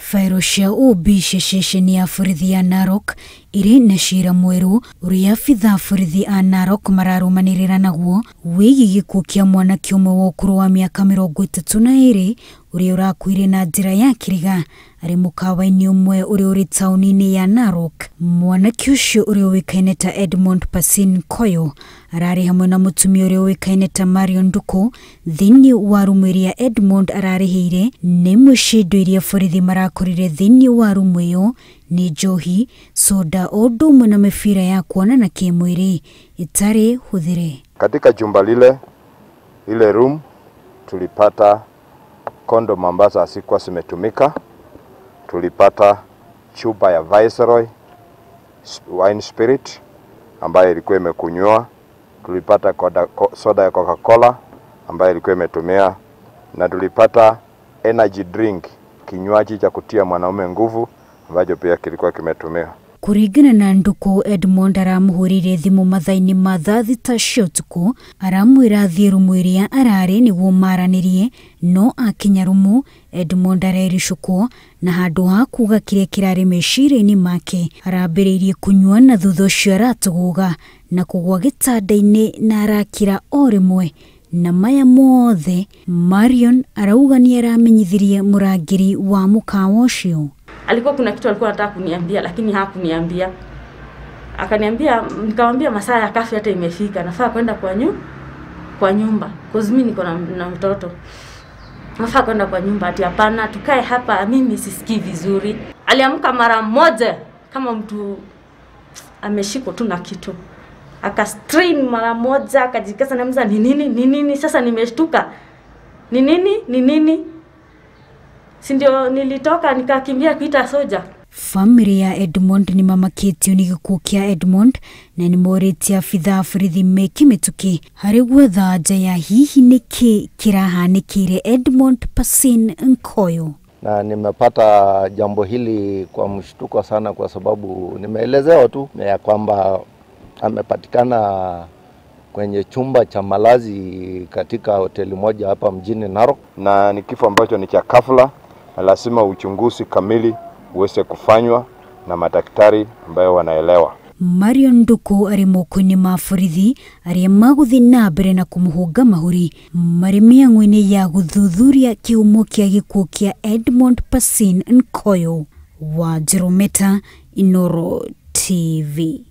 Fairosha ubi shesheni ya borithi ya Narok iri na cira mweru uria abitha borithi a Narok mararumanirira naguo wigi gikuo kia mwanake umwe wa ukuru wa miaka 32 uria urakuire na njira ya kiriga ari mukawa-ini umwe uria uri tauni-ini ya Narok. Mwanake ucio uria uikaine ta Edmond Passin Koyo arari hamwe na mutumia uria uikaine ta Marion Nduku thiini wa rumu iria Edmond ararihiire ni mushindo iria borithi marakorire thiini wa rumu iyo ni njohi, soda, odo umwe na mibira ya kuonana kimwiri itari huthire. Katika jumba ile room tulipata kondom ambazo hazikuwa zimetumika, tulipata chupa ya Viceroy wine spirit ambayo ilikuwa imekunywa, tulipata soda ya Coca-Cola ambayo ilikuwa imetumia, na tulipata energy drink, kinywaji cha kutia mwanaume nguvu ambacho pia kilikuwa kimetumia. Kurigana na Nduku, Edmond aramuhurire thimu mathaini ma thaa thita cia utuku, aramwira athie rumu iria arari niguo maranirie, no akinya rumu Edmond arericukwo na handu ha kuga kiria kirari meciria-ini make arambiriirie kunyua na thutha ucio aratuguga na kugwa gitanda-ini na arakira o rimwe. Na maya mothe Marion arauga ni aramenyithirie murangiri wa mukawa ucio. Alikuwa kuna kitu alikuwa anataka kuniambia lakini hakuniambia. Akaniambia, nikamwambia masaa ya kafi hata imefika, nafaa kwenda kwa nyumba. Cause mimi niko na mtoto. Nafaa kwenda kwa nyumba. Ati hapana, tukae hapa, mimi sisikii vizuri. Aliamka mara moja kama mtu ameshikwa tu na kitu. Akastrain mara moja, akajikasa na mza ni nini sasa nimeshtuka. Ni nini? Sindio nilitoka nikakimbia kuita soja. Family ya Edmond ni mamaketio ni gikuo kia Edmond na ni moreti abitha borithi meki mituki hari gwetha anja ya hihi niki kirahanikire Edmond Passin Koyo. Na nimepata jambo hili kwa mshtuko sana kwa sababu nimeelezewa tu ya kwamba amepatikana kwenye chumba cha malazi katika hoteli moja hapa mjini Narok, na ni kifo ambacho ni cha ghafla. Lazima uchunguzi kamili uweze kufanywa na madaktari ambayo wanaelewa. Marion Nduku ari moko-ini ma borithi aria maguthi na mbere na kumuhunga mahuri mari miang'o-ini ya guthuthuria kihumo kia gikuo kia Edmond Passin Koyo. Wa Jerometa, Inoro TV.